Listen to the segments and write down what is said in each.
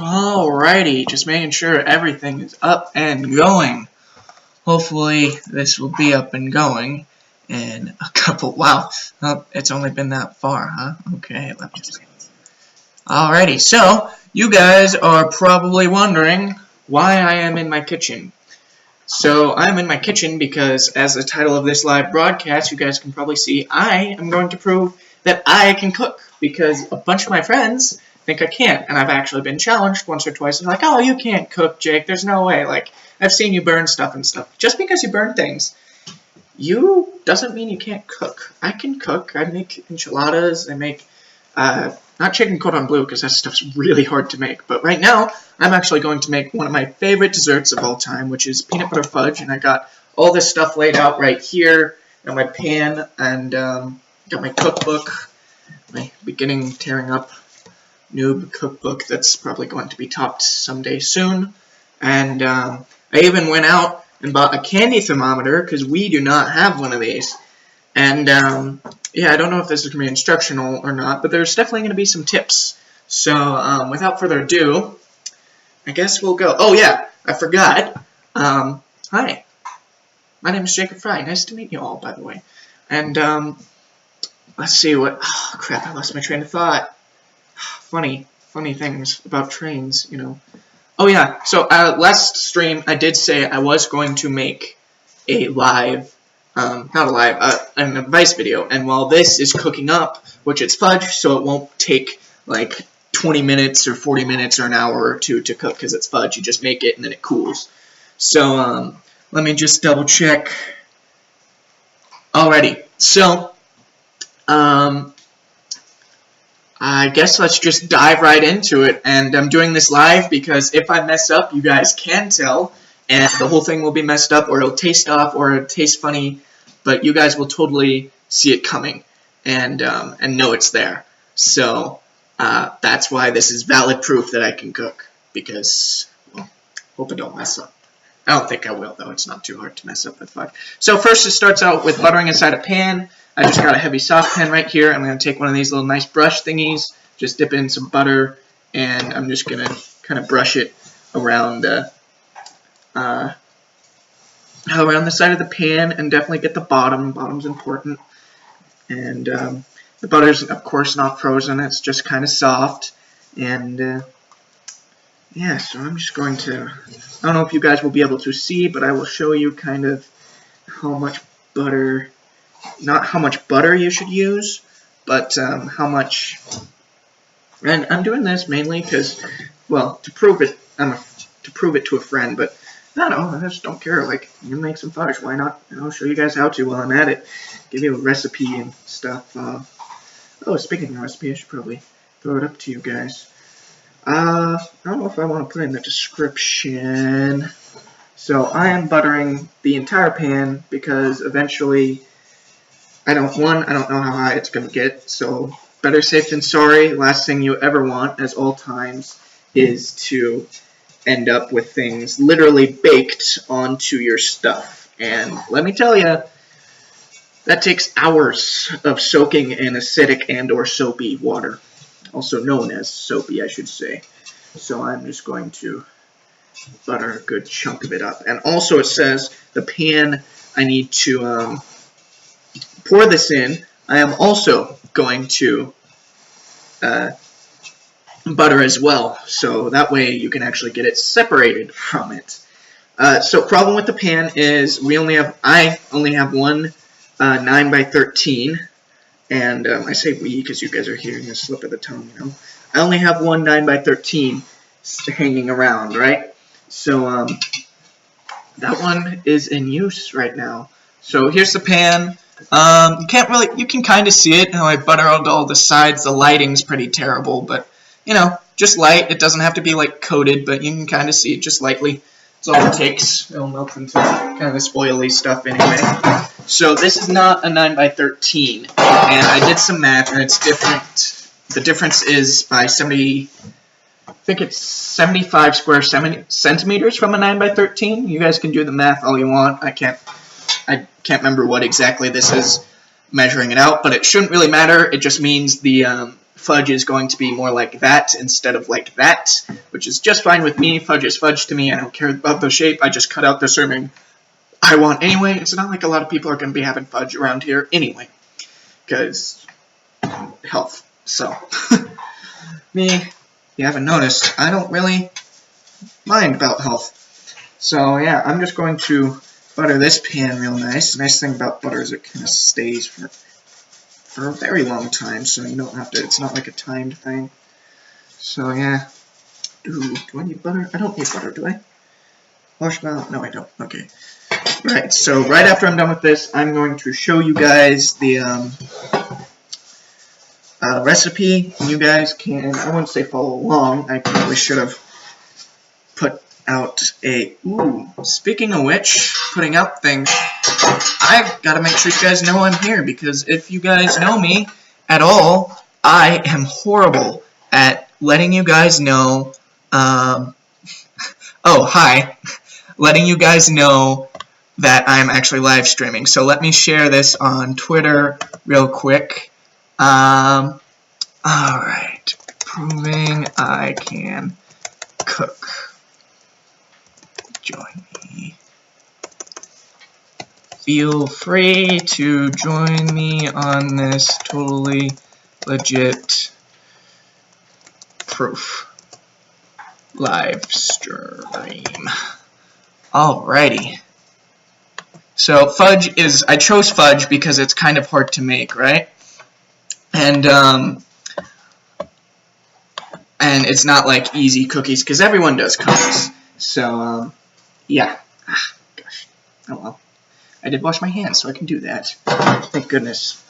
Alrighty, just making sure everything is up and going. Hopefully this will be up and going in a couple, wow, oh, it's only been that far, huh? Okay, let me just, alrighty, so you guys are probably wondering why I am in my kitchen. So I'm in my kitchen because, as the title of this live broadcast, you guys can probably see, I am going to prove that I can cook, because a bunch of my friends think I can't, and I've actually been challenged once or twice, and like, oh, you can't cook, Jake, there's no way, like, I've seen you burn stuff and stuff. Just because you burn things, doesn't mean you can't cook. I can cook. I make enchiladas, I make, not chicken cordon bleu, because that stuff's really hard to make, but right now, I'm actually going to make one of my favorite desserts of all time, which is peanut butter fudge, and I got all this stuff laid out right here, in my pan, and, got my cookbook, my beginning tearing up noob cookbook that's probably going to be topped someday soon. And I even went out and bought a candy thermometer because we do not have one of these. And yeah, I don't know if this is going to be instructional or not, but there's definitely going to be some tips. So without further ado, I guess we'll go. Oh yeah, I forgot. Hi, my name is Jacob Fry. Nice to meet you all, by the way. And let's see what. Oh crap! I lost my train of thought. Funny things about trains, you know. Oh yeah, so last stream I did say I was going to make a live, not a live, an advice video, and while this is cooking up, which it's fudge, so it won't take like 20 minutes or 40 minutes or an hour or two to cook because it's fudge, you just make it and then it cools. So let me just double check. Alrighty, so I guess let's just dive right into it, and I'm doing this live because if I mess up, you guys can tell, and the whole thing will be messed up, or it'll taste off, or it'll taste funny, but you guys will totally see it coming, and know it's there. So that's why this is valid proof that I can cook, because, well, hope I don't mess up. I don't think I will, though. It's not too hard to mess up with fudge. So first it starts out with buttering inside a pan. I just got a heavy saucepan right here. I'm going to take one of these little nice brush thingies, just dip in some butter, and I'm just going to kind of brush it around around the side of the pan, and definitely get the bottom. Bottom's important. And the butter's, of course, not frozen. It's just kind of soft. And yeah, so I'm just going to, I don't know if you guys will be able to see, but I will show you kind of how much butter, not how much butter you should use, but how much, and I'm doing this mainly because, well, to prove it, to prove it to a friend, but I don't know, I just don't care, like, you make some fudge, why not? I'll show you guys how to while I'm at it, give you a recipe and stuff. Oh, speaking of recipe, I should probably throw it up to you guys. I don't know if I want to put in the description. So I am buttering the entire pan because eventually I don't know how high it's going to get, so better safe than sorry. Last thing you ever want, as all times, is to end up with things literally baked onto your stuff. And let me tell you, that takes hours of soaking in acidic and or soapy water. Also known as soapy, I should say. So I'm just going to butter a good chunk of it up. And also it says the pan I need to pour this in, I am also going to butter as well, so that way you can actually get it separated from it. So problem with the pan is I only have one 9x13, and I say we because you guys are hearing the slip of the tongue, you know. I only have one 9x13 hanging around, right? So that one is in use right now. So here's the pan. You can kind of see it, how I butter on all the sides. The lighting's pretty terrible, but, you know, just light. It doesn't have to be, like, coated, but you can kind of see it just lightly. That's all it takes. It'll melt into kind of the spoily stuff anyway. So this is not a 9x13, and I did some math, and it's different. The difference is by 70, I think it's 75 square centimeters from a 9x13. You guys can do the math all you want. I can't remember what exactly this is measuring it out, but it shouldn't really matter. It just means the fudge is going to be more like that instead of like that, which is just fine with me. Fudge is fudge to me. I don't care about the shape. I just cut out the serving I want anyway. It's not like a lot of people are going to be having fudge around here anyway, because health. So, me, if you haven't noticed, I don't really mind about health. So yeah, I'm just going to butter this pan real nice. The nice thing about butter is it kind of stays for a very long time, so you don't have to, it's not like a timed thing. So yeah. Do I need butter? I don't need butter, do I? Marshmallow? No, I don't. Okay. Right, so right after I'm done with this, I'm going to show you guys the recipe. You guys can, I wouldn't say follow along, I probably should have put out a, speaking of which, putting out things, I've got to make sure you guys know I'm here, because if you guys know me at all, I am horrible at letting you guys know, oh, hi, letting you guys know that I'm actually live streaming. So let me share this on Twitter real quick. Alright, proving I can cook. Join me. Feel free to join me on this totally legit proof live stream. Alrighty. So fudge is, I chose fudge because it's kind of hard to make, right? And it's not like easy cookies, because everyone does cookies. So, yeah. Gosh. Oh well. I did wash my hands, so I can do that. Thank goodness.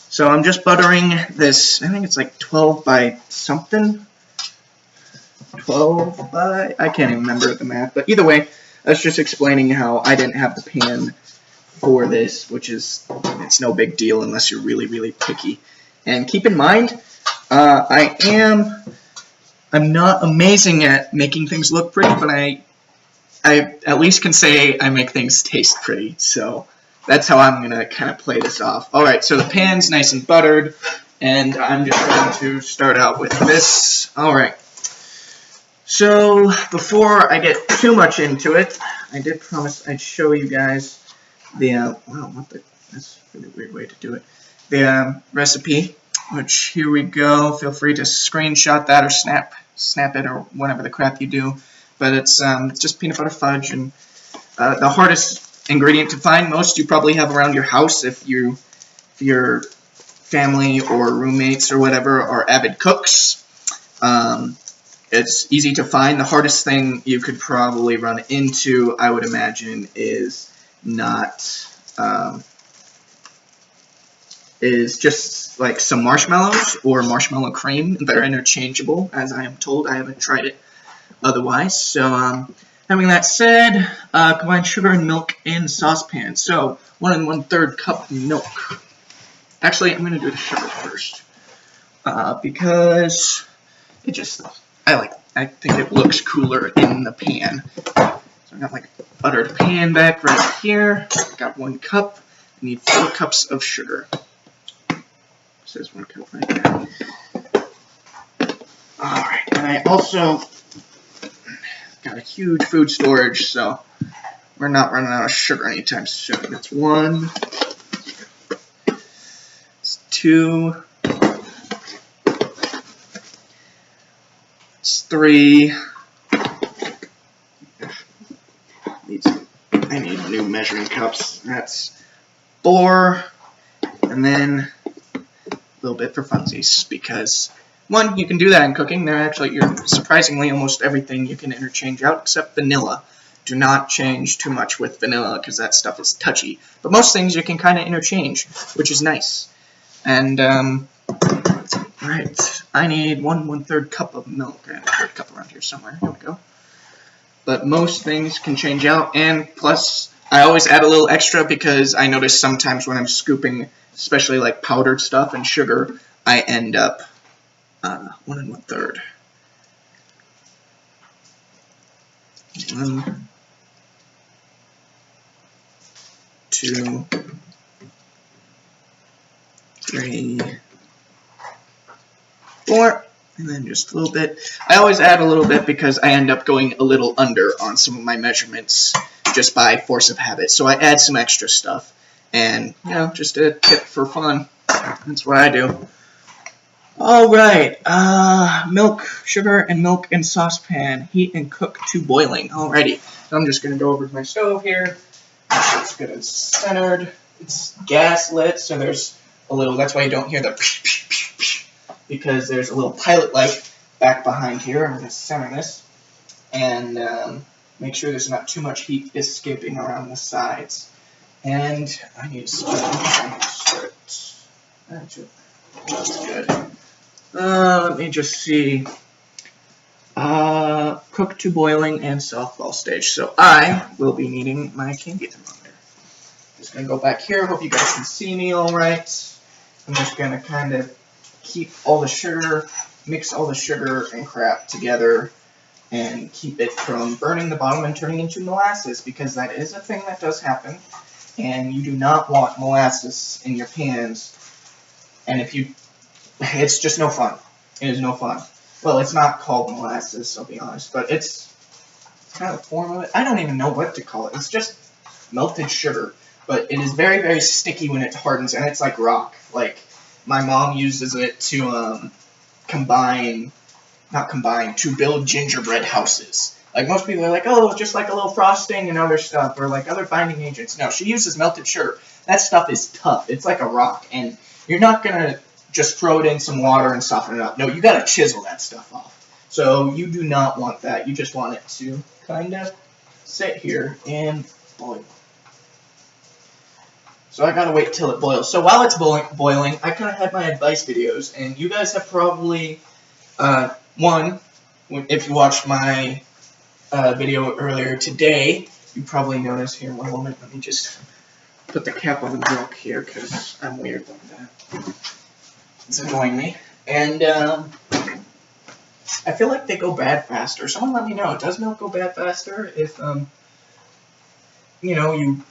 So I'm just buttering this, I think it's like 12 by something. 12 by, I can't even remember the math, but either way, I was just explaining how I didn't have the pan for this, which is, it's no big deal unless you're really, really picky. And keep in mind, I'm not amazing at making things look pretty, but I at least can say I make things taste pretty, so that's how I'm going to kind of play this off. Alright, so the pan's nice and buttered, and I'm just going to start out with this. Alright, so before I get too much into it, I did promise I'd show you guys the, wow, that's a really weird way to do it, the recipe, which here we go. Feel free to screenshot that or snap it or whatever the crap you do. But it's just peanut butter fudge, and the hardest ingredient to find. Most you probably have around your house if your family or roommates or whatever are avid cooks. It's easy to find. The hardest thing you could probably run into, I would imagine, is just like some marshmallows or marshmallow cream. They're interchangeable, as I am told. I haven't tried it otherwise. So, having that said, combine sugar and milk in saucepan. So, 1 1/3 cup milk. Actually, I'm going to do the sugar first, because it just, I think it looks cooler in the pan. So I got like a buttered pan back right here. I got 1 cup. I need 4 cups of sugar. It says 1 cup right there. Alright, and I also got a huge food storage, so we're not running out of sugar anytime soon. That's 1. It's 2. It's 3. I need new measuring cups. That's 4. And then a little bit for funsies, because 1, you can do that in cooking. You're surprisingly almost everything you can interchange out except vanilla. Do not change too much with vanilla because that stuff is touchy. But most things you can kind of interchange, which is nice. And right, I need 1 1/3 cup of milk. I have a 1/3 cup around here somewhere. Here we go. But most things can change out, and plus I always add a little extra because I notice sometimes when I'm scooping, especially like powdered stuff and sugar, I end up 1 1/3. 1, 2, 3, 4, and then just a little bit. I always add a little bit because I end up going a little under on some of my measurements just by force of habit. So I add some extra stuff, and just a tip for fun. That's what I do. All right, milk, sugar, and milk in saucepan. Heat and cook to boiling. Alrighty, so I'm just gonna go over to my stove here. It's good and centered. It's gas lit, so there's a little. That's why you don't hear the because there's a little pilot light back behind here. I'm gonna center this and make sure there's not too much heat escaping around the sides. And I need to start. That's good. Let me just see. Cook to boiling and softball stage. So I will be needing my candy thermometer. Just gonna go back here. Hope you guys can see me all right. I'm just gonna kind of keep all the sugar, mix all the sugar and crap together, and keep it from burning the bottom and turning into molasses, because that is a thing that does happen, and you do not want molasses in your pans. And if you, it's just no fun. It is no fun. Well, it's not called molasses, I'll be honest, but it's kind of a form of it. I don't even know what to call it. It's just melted sugar, but it is very, very sticky when it hardens, and it's like rock. Like, my mom uses it to to build gingerbread houses. Like, most people are like, oh, just like a little frosting and other stuff, or like other binding agents. No, she uses melted sugar. That stuff is tough. It's like a rock, and you're not going to just throw it in some water and soften it up. No, you got to chisel that stuff off. So you do not want that. You just want it to kind of sit here and boil. So I gotta wait till it boils. So while it's boiling, I kind of had my advice videos, and you guys have probably, one, if you watched my video earlier today, you probably noticed here. One moment, let me just put the cap on the milk here because I'm weird like that. It's annoying me. And I feel like they go bad faster. Someone let me know. Does milk go bad faster if you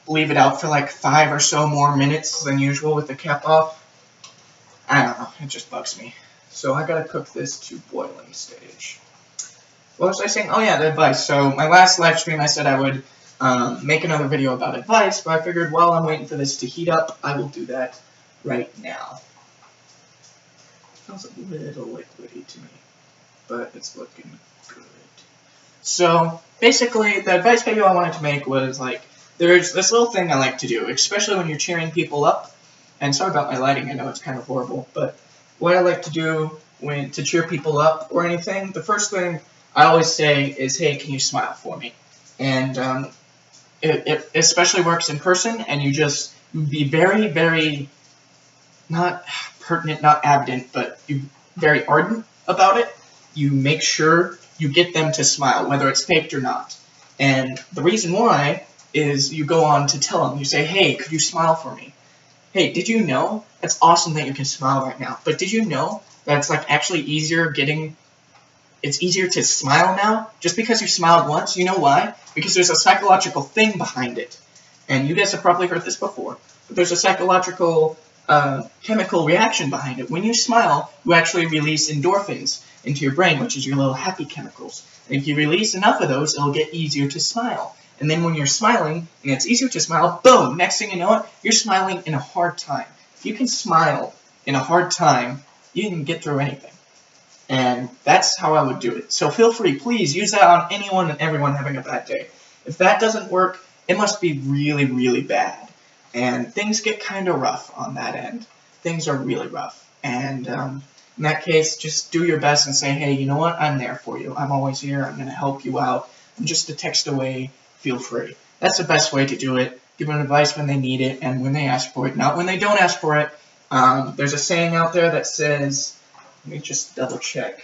leave it out for like 5 or so more minutes than usual with the cap off? I don't know. It just bugs me. So I gotta cook this to boiling stage. What was I saying? Oh yeah, the advice. So my last live stream, I said I would make another video about advice, but I figured while I'm waiting for this to heat up, I will do that right now. Smells a little liquidy to me, but it's looking good. So basically, the advice video I wanted to make was like, there's this little thing I like to do, especially when you're cheering people up. And sorry about my lighting, I know it's kind of horrible, but what I like to do to cheer people up or anything, the first thing I always say is, hey, can you smile for me? And it especially works in person, and you be very, very, not pertinent, not abdent, but you very ardent about it. You make sure you get them to smile, whether it's faked or not. And the reason why is you go on to tell them, you say, hey, could you smile for me? Hey, did you know? It's awesome that you can smile right now, but did you know that it's like actually it's easier to smile now? Just because you smiled once, you know why? Because there's a psychological thing behind it. And you guys have probably heard this before, but there's a psychological chemical reaction behind it. When you smile, you actually release endorphins into your brain, which is your little happy chemicals. And if you release enough of those, it'll get easier to smile. And then when you're smiling, and it's easier to smile, boom, next thing you know it, you're smiling in a hard time. If you can smile in a hard time, you can get through anything. And that's how I would do it. So feel free, please use that on anyone and everyone having a bad day. If that doesn't work, it must be really, really bad. And things get kind of rough on that end. Things are really rough. And in that case, just do your best and say, hey, you know what? I'm there for you. I'm always here. I'm going to help you out. I'm just a text away. Feel free. That's the best way to do it. Give them advice when they need it and when they ask for it, not when they don't ask for it. There's a saying out there that says, let me just double check.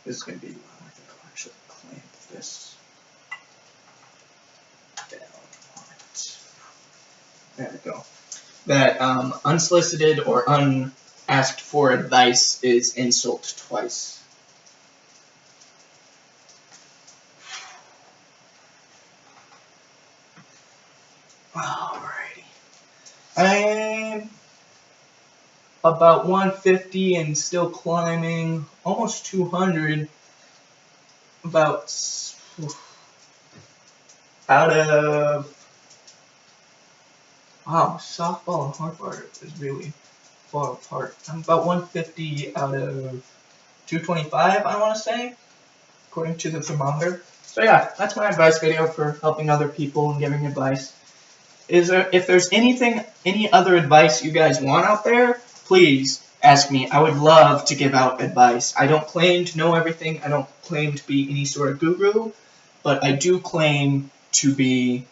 This is going to be long. I think I'll actually clamp this down on it. There we go. That unsolicited or unasked for advice is insult twice. Alrighty. I'm about 150 and still climbing, almost 200. About out of wow, softball and hardball is really far apart. I'm about 150 out of 225, I want to say, according to the thermometer. So yeah, that's my advice video for helping other people and giving advice. If there's any other advice you guys want out there, please ask me. I would love to give out advice. I don't claim to know everything. I don't claim to be any sort of guru, but I do claim to be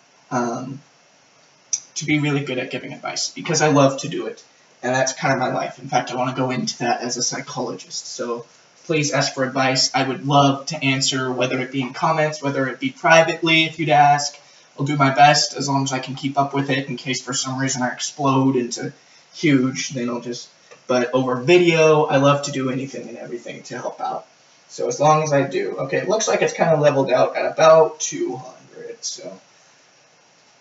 really good at giving advice because I love to do it, and that's kind of my life. In fact, I want to go into that as a psychologist. So please ask for advice. I would love to answer, whether it be in comments, whether it be privately if you'd ask. I'll do my best as long as I can keep up with it. In case for some reason I explode into huge, then I'll just, but over video, I love to do anything and everything to help out. So as long as I do. Okay, it looks like it's kind of leveled out at about 200, so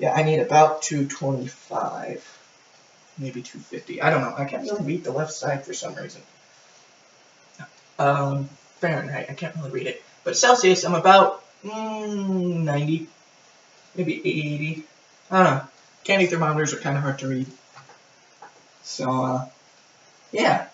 yeah, I need about 225, maybe 250. I don't know. I can't really read the left side for some reason. Fahrenheit, I can't really read it. But Celsius, I'm about 90, maybe 80. I don't know. Candy thermometers are kind of hard to read. So, yeah.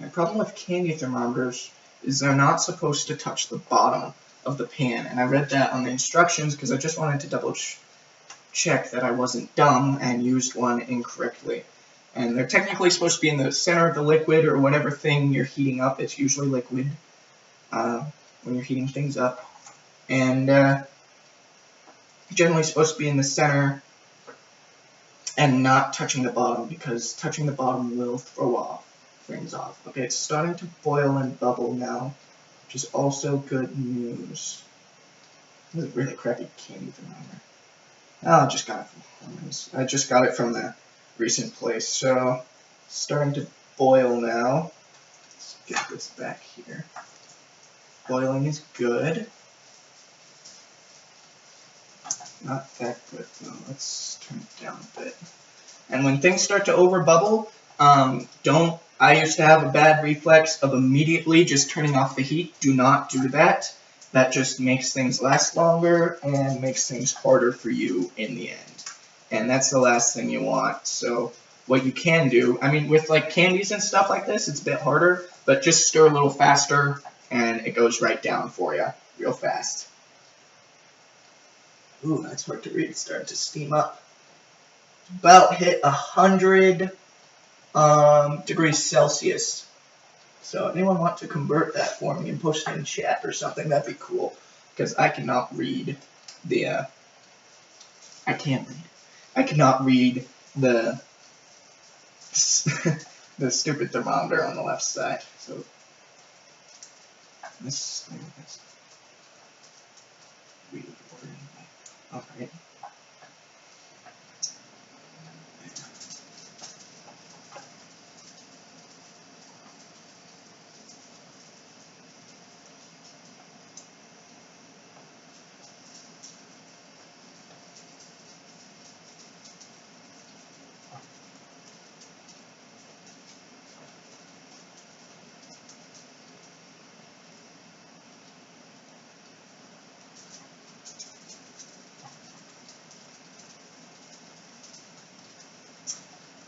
My problem with candy thermometers is they're not supposed to touch the bottom of the pan, and I read that on the instructions because I just wanted to double check that I wasn't dumb and used one incorrectly. And they're technically supposed to be in the center of the liquid or whatever thing you're heating up. It's usually liquid when you're heating things up. And generally supposed to be in the center and not touching the bottom, because touching the bottom will throw things off. Okay, it's starting to boil and bubble now, which is also good news. This is a really crappy candy thermometer. Oh, I just got it from Herman's. I just got it from the recent place. So, it's starting to boil now. Let's get this back here. Boiling is good. Not that good though. Let's turn it down a bit. And when things start to over bubble, I used to have a bad reflex of immediately just turning off the heat. Do not do that. That just makes things last longer and makes things harder for you in the end. And that's the last thing you want. So what you can do, I mean, with like candies and stuff like this, it's a bit harder, but just stir a little faster and it goes right down for you real fast. Ooh, that's hard to read. It's starting to steam up. About hit 100 degrees Celsius. So anyone want to convert that for me and post it in chat or something, that'd be cool. Because I cannot read the, I cannot read the, the stupid thermometer on the left side. So, this thing is really boring. Alright.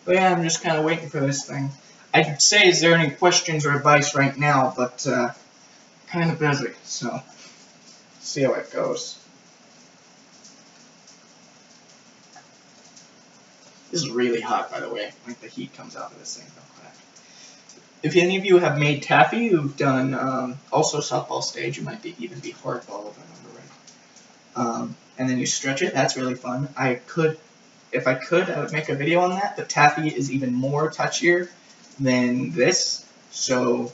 But yeah, I'm just kind of waiting for this thing. I'd say, is there any questions or advice right now, but kind of busy, so see how it goes. This is really hot, by the way. Like, the heat comes out of this thing real quick. If any of you have made taffy, who've done also softball stage, it might even be hardball if I remember right. And then you stretch it. That's really fun. If I could, I would make a video on that, but taffy is even more touchier than this, so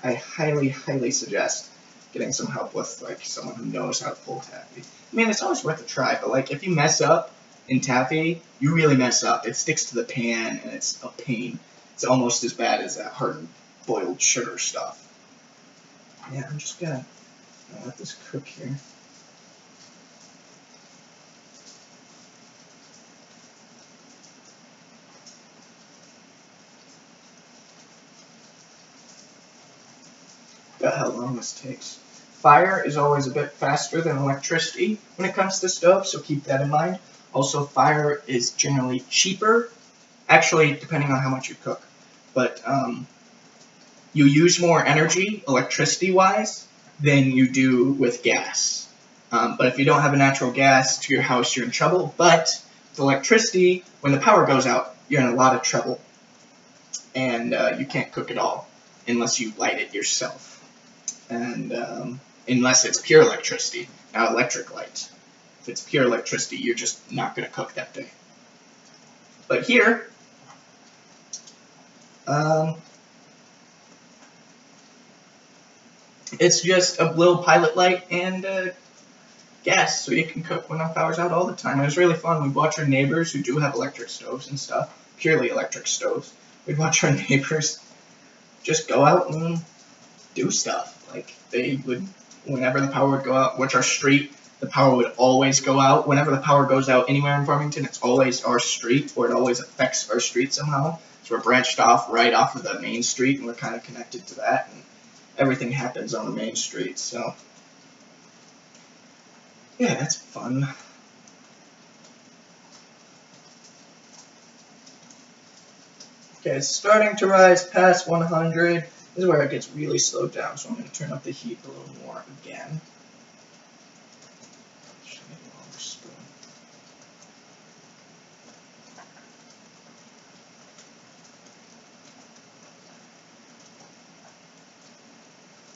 I highly, highly suggest getting some help with like someone who knows how to pull taffy. I mean, it's always worth a try, but like if you mess up in taffy, you really mess up. It sticks to the pan and it's a pain. It's almost as bad as that hardened boiled sugar stuff. Yeah, I'm just gonna let this cook here. About how long this takes. Fire is always a bit faster than electricity when it comes to stove, so keep that in mind. Also, fire is generally cheaper, actually, depending on how much you cook. But you use more energy, electricity-wise, than you do with gas. But if you don't have a natural gas to your house, you're in trouble. But with electricity, when the power goes out, you're in a lot of trouble. And you can't cook at all unless you light it yourself. And unless it's pure electricity, not electric light. If it's pure electricity, you're just not going to cook that day. But here, it's just a little pilot light and gas, so you can cook when the power's out all the time. It was really fun. We'd watch our neighbors who do have electric stoves and stuff, purely electric stoves. We'd watch our neighbors just go out and do stuff. Like, they would, whenever the power would go out, which our street, the power would always go out. Whenever the power goes out anywhere in Farmington, it's always our street, or it always affects our street somehow. So we're branched off right off of the main street, and we're kind of connected to that, and everything happens on the main street, so yeah, that's fun. Okay, it's starting to rise past 100. This is where it gets really slowed down, so I'm going to turn up the heat a little more again.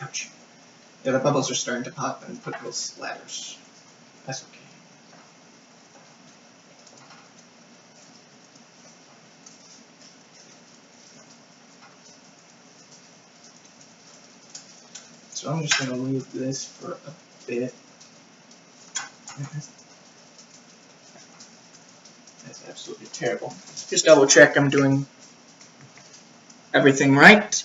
Ouch. Yeah, the bubbles are starting to pop and put little splatters. That's okay. So I'm just going to leave this for a bit. That's absolutely terrible. Just double check I'm doing everything right.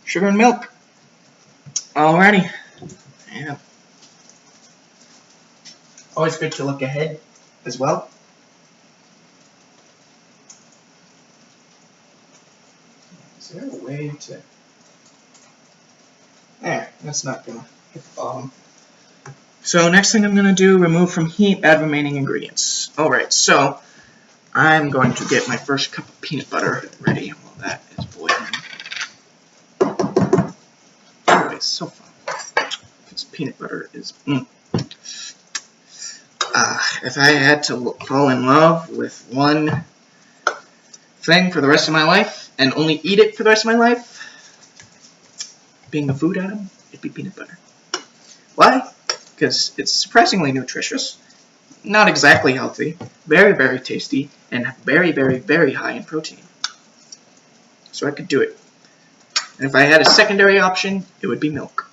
Sugar and milk. Alrighty. Yeah. Always good to look ahead as well. Is there a way to... There, that's not going to hit the bottom. So next thing I'm going to do, remove from heat, add remaining ingredients. Alright, so I'm going to get my first cup of peanut butter ready while that is boiling. Oh, it's so fun. Because peanut butter is... if I had to fall in love with one thing for the rest of my life, and only eat it for the rest of my life, being a food item, it'd be peanut butter. Why? Because it's surprisingly nutritious, not exactly healthy, very, very tasty, and very, very, very high in protein. So I could do it. And if I had a secondary option, it would be milk.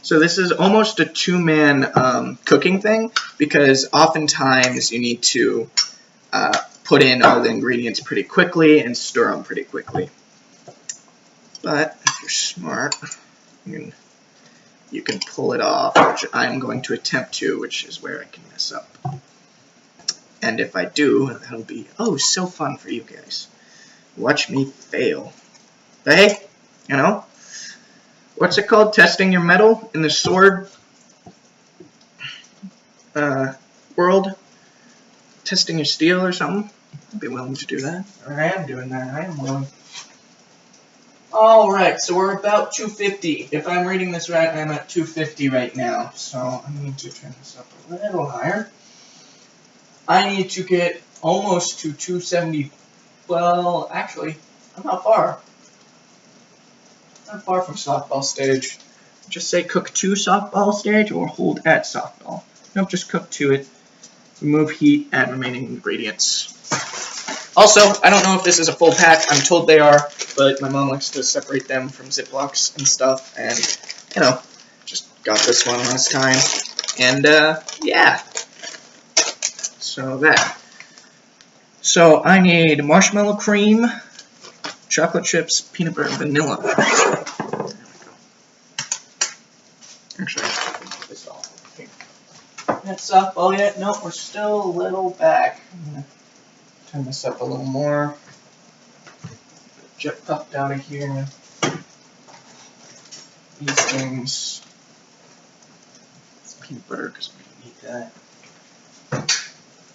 So this is almost a two-man cooking thing, because oftentimes you need to put in all the ingredients pretty quickly and stir them pretty quickly. But if you're smart, you can pull it off, which I'm going to attempt to, which is where I can mess up. And if I do, that'll be, oh, so fun for you guys. Watch me fail. But hey, you know, what's it called? Testing your metal in the sword world? Testing your steel or something? I'd be willing to do that. Or I am doing that. I am willing. Alright, so we're about 250. If I'm reading this right, I'm at 250 right now. So I need to turn this up a little higher. I need to get almost to 270. Well, actually, I'm not far. Not far from softball stage. Just say cook to softball stage or hold at softball. Nope, just cook to it. Remove heat, add remaining ingredients. Also, I don't know if this is a full pack. I'm told they are, but my mom likes to separate them from Ziplocs and stuff, and, you know, just got this one last time. And, yeah. So that. So I need marshmallow cream, chocolate chips, peanut butter, and vanilla. There we go. Actually, I have to put this all here. That softball yet? Nope, we're still a little back. I'm gonna turn this up a little more. Jet puffed out of here. These things. Some peanut butter because we need that.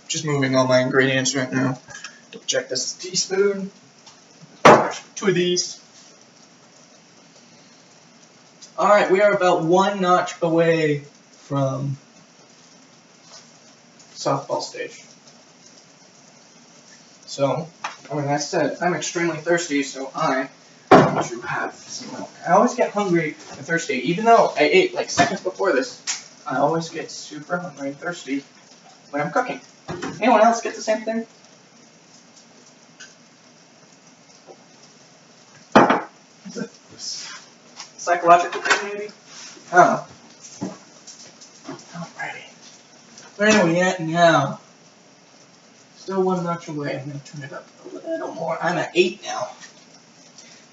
Just moving all my ingredients right now. Double check this is a teaspoon. Two of these. Alright, we are about one notch away from softball stage. So, like I said, I'm extremely thirsty, so I want to have some milk. I always get hungry and thirsty, even though I ate like seconds before this. I always get super hungry and thirsty when I'm cooking. Anyone else get the same thing? Is it psychological thing, maybe? I don't know. Alrighty. Where are we at now? Still one notch away. I'm going to turn it up a little more. I'm at 8 now.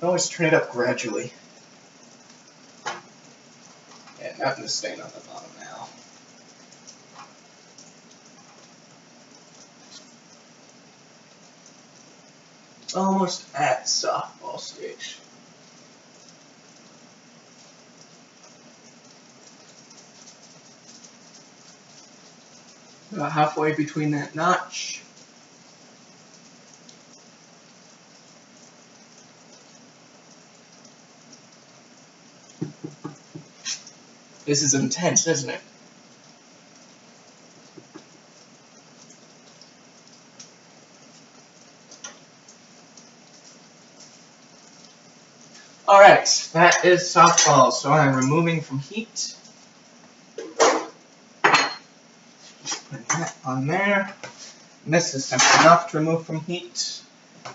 I always turn it up gradually. Yeah, nothing to stain on the bottom now. Almost at softball stage. About halfway between that notch. This is intense, isn't it? Alright, that is softball, so I'm removing from heat. Just putting that on there. And this is simple enough to remove from heat.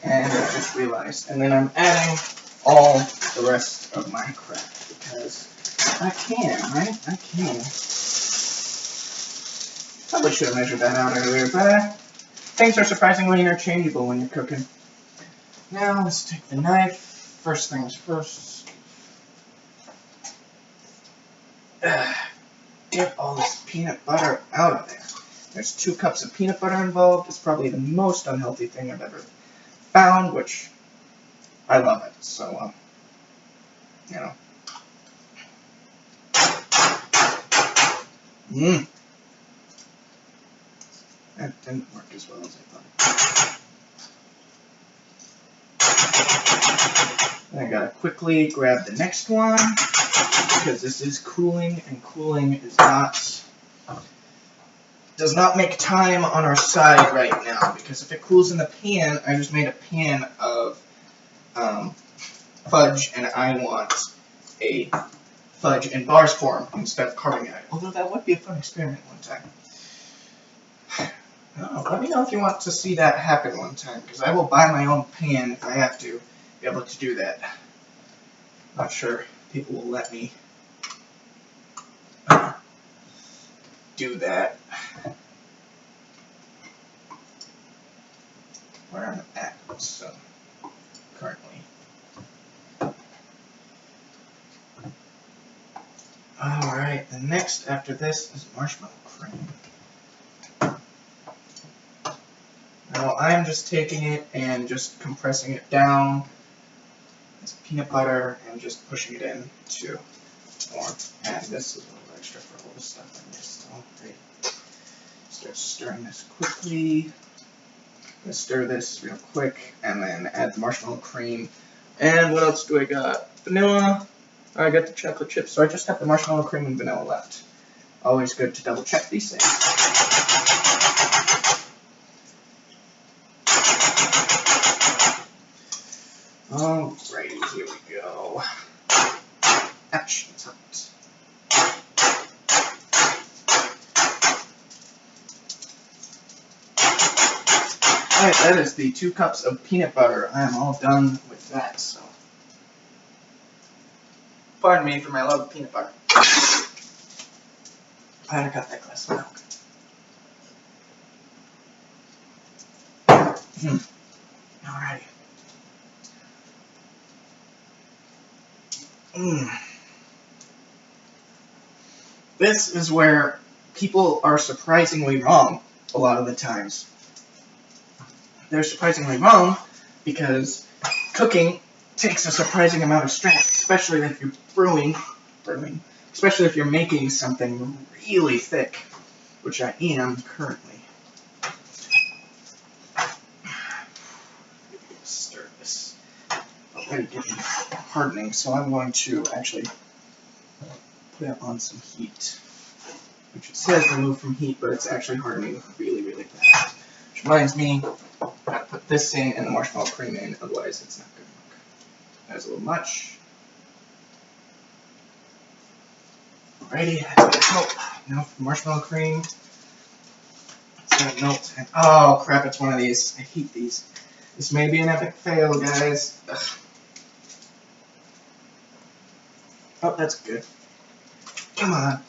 And I just realized. And then I'm adding all the rest of my crap because I can, right? I can. Probably should have measured that out earlier, but things are surprisingly interchangeable when you're cooking. Now let's take the knife. First things first. Get all this peanut butter out of there. There's 2 cups of peanut butter involved. It's probably the most unhealthy thing I've ever found, which I love it. So, you know. That didn't work as well as I thought. I gotta quickly grab the next one because this is cooling, and cooling is does not make time on our side right now, because if it cools in the pan, I just made a pan of fudge, and I want a fudge in bars form instead of carving it. Although that would be a fun experiment one time. Let me know if you want to see that happen one time, because I will buy my own pan if I have to be able to do that. Not sure people will let me do that. Where I'm at, so currently. Alright, the next after this is marshmallow cream. Now I'm just taking it and just compressing it down. It's peanut butter and just pushing it in to form. And this is a little extra for all the stuff I missed. Alright. Start stirring this quickly. I'm gonna stir this real quick and then add the marshmallow cream. And what else do I got? Vanilla. I got the chocolate chips, so I just have the marshmallow cream and vanilla left. Always good to double check these things. Alrighty, here we go. Ouch, that's hot. Alright, that is the 2 cups of peanut butter. I am all done with that, so. Pardon me for my love of peanut butter. I had to cut that glass of milk. Alrighty. This is where people are surprisingly wrong a lot of the times. They're surprisingly wrong because cooking takes a surprising amount of strength, especially if you're brewing, especially if you're making something really thick, which I am currently. Stir this. Already getting hardening, so I'm going to actually put it on some heat, which it says remove from heat, but it's actually hardening really, really fast. Which reminds me, I gotta put this in and the marshmallow cream in, otherwise it's not gonna work. That's a little much. Alrighty, that's gonna help. Now for marshmallow cream. It's gonna melt. And oh crap, it's one of these. I hate these. This may be an epic fail, guys. Ugh. Oh, that's good. Come on.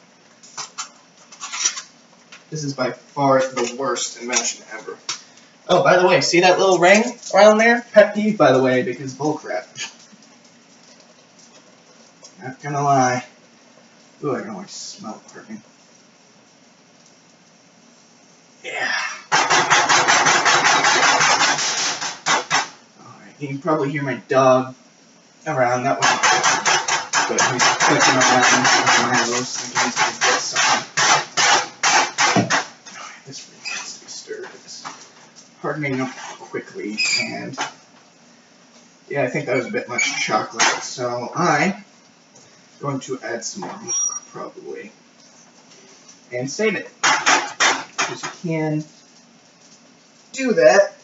This is by far the worst invention ever. Oh, by the way, see that little ring around there? Pet peeve, by the way, because bullcrap. Not gonna lie. Ooh, I can always smell it burning. Yeah. Alright, you can probably hear my dog around that one. But he's clicking around with my roast thinking he's going to get something. Alright, this really needs to be stirred. It's hardening up quickly, and yeah, I think that was a bit much chocolate, so I'm going to add some more milk, probably, and save it, because you can do that.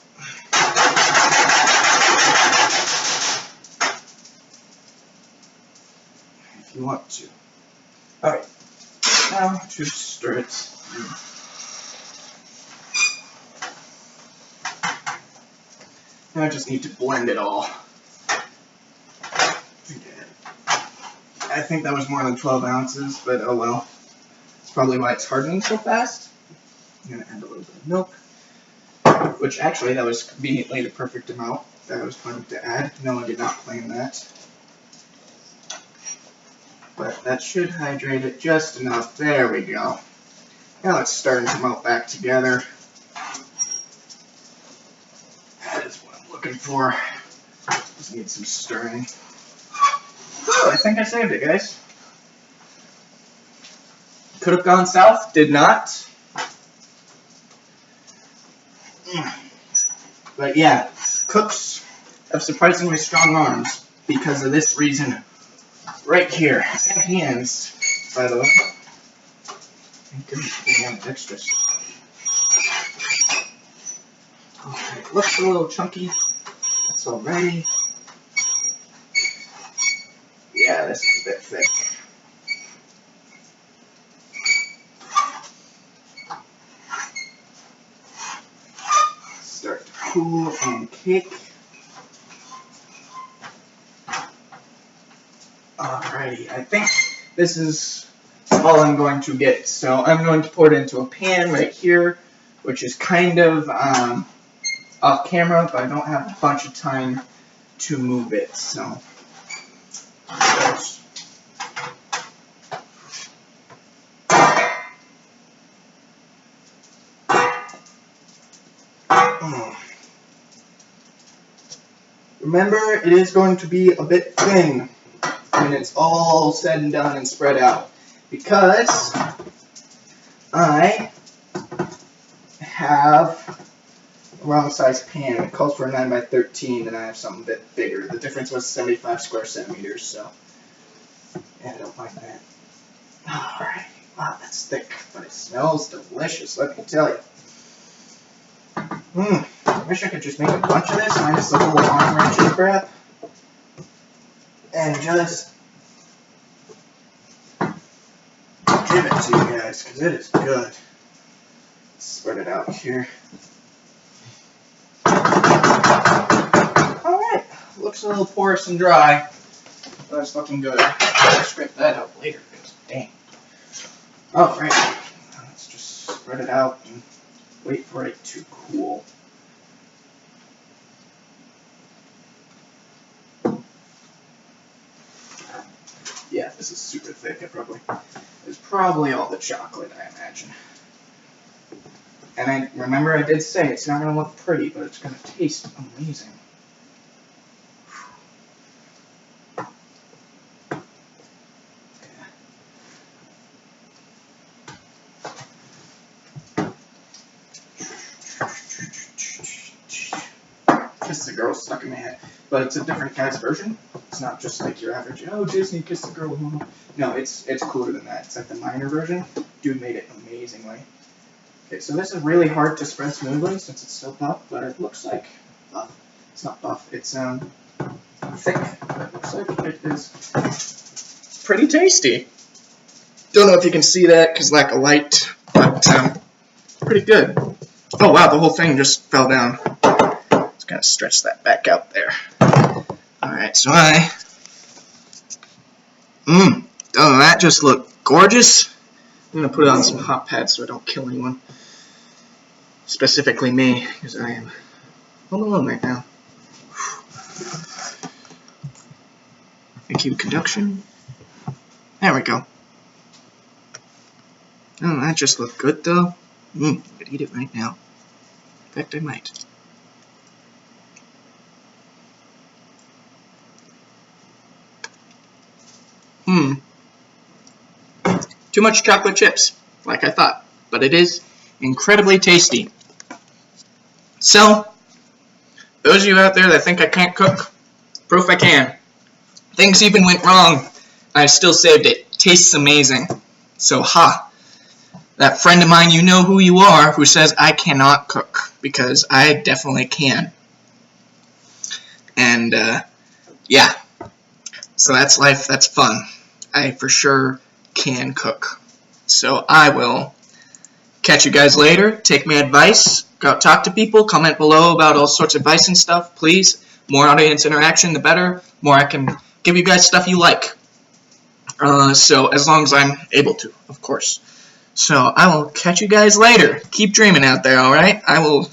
If you want to. Alright, now to stir it. Now I just need to blend it all. I think that was more than 12 ounces, but oh well. That's probably why it's hardening so fast. I'm going to add a little bit of milk, which actually that was conveniently the perfect amount that I was planning to add. No, I did not plan that. But that should hydrate it just enough. There we go. Now it's starting to melt back together. That is what I'm looking for. Just need some stirring. Oh, I think I saved it, guys. Could have gone south, did not. But yeah, cooks have surprisingly strong arms because of this reason right here. And hands, by the way. Thank goodness we have extras. Alright, looks a little chunky. That's already. Yeah, this is a bit thick. Start to cool and cake. Alrighty, I think this is all I'm going to get. So I'm going to pour it into a pan right here, which is kind of off camera, but I don't have a bunch of time to move it. So. Remember, it is going to be a bit thin when it's all said and done and spread out, because I have a wrong size pan. It calls for a 9 by 13 and I have something a bit bigger. The difference was 75 square centimeters, so yeah, I don't mind that. Alright, wow, that's thick, but it smells delicious, let me tell you. I wish I could just make a bunch of this, minus the whole arm wrenching crap, and just give it to you guys, because it is good. Spread it out here. looks a little porous and dry, but it's looking good. I'll scrape that out later, because dang. Alright, let's just spread it out and wait for it to cool. Yeah, this is super thick. It's probably all the chocolate, I imagine. And remember I did say it's not going to look pretty, but it's going to taste amazing. Kiss the Girl stuck in my head. But it's a different guy's version. It's not just like your average, oh, Disney, Kiss the Girl. No, it's cooler than that. It's like the minor version. Dude made it amazingly. Okay, so this is really hard to spread smoothly since it's so buff, but it looks like buff. It's not buff. It's thick. It looks like it is pretty tasty. Don't know if you can see that because lack of light, but pretty good. Oh wow, the whole thing just fell down. Let's kind of stretch that back out there. Alright, so doesn't that just look gorgeous? I'm going to put it on some hot pads so I don't kill anyone. Specifically me, because I am home alone right now. Thank conduction. There we go. Oh, that just looked good though. I could eat it right now. In fact, I might. Too much chocolate chips, like I thought, but it is incredibly tasty. So, those of you out there that think I can't cook, proof I can. Things even went wrong, I still saved it. Tastes amazing. So, that friend of mine, you know who you are, who says I cannot cook, because I definitely can. And, yeah. So that's life, that's fun. I for sure can cook. So I will catch you guys later. Take my advice. Go out, talk to people. Comment below about all sorts of advice and stuff, please. More audience interaction, the better. More I can give you guys stuff you like. So as long as I'm able to, of course. So I will catch you guys later. Keep dreaming out there, alright? I will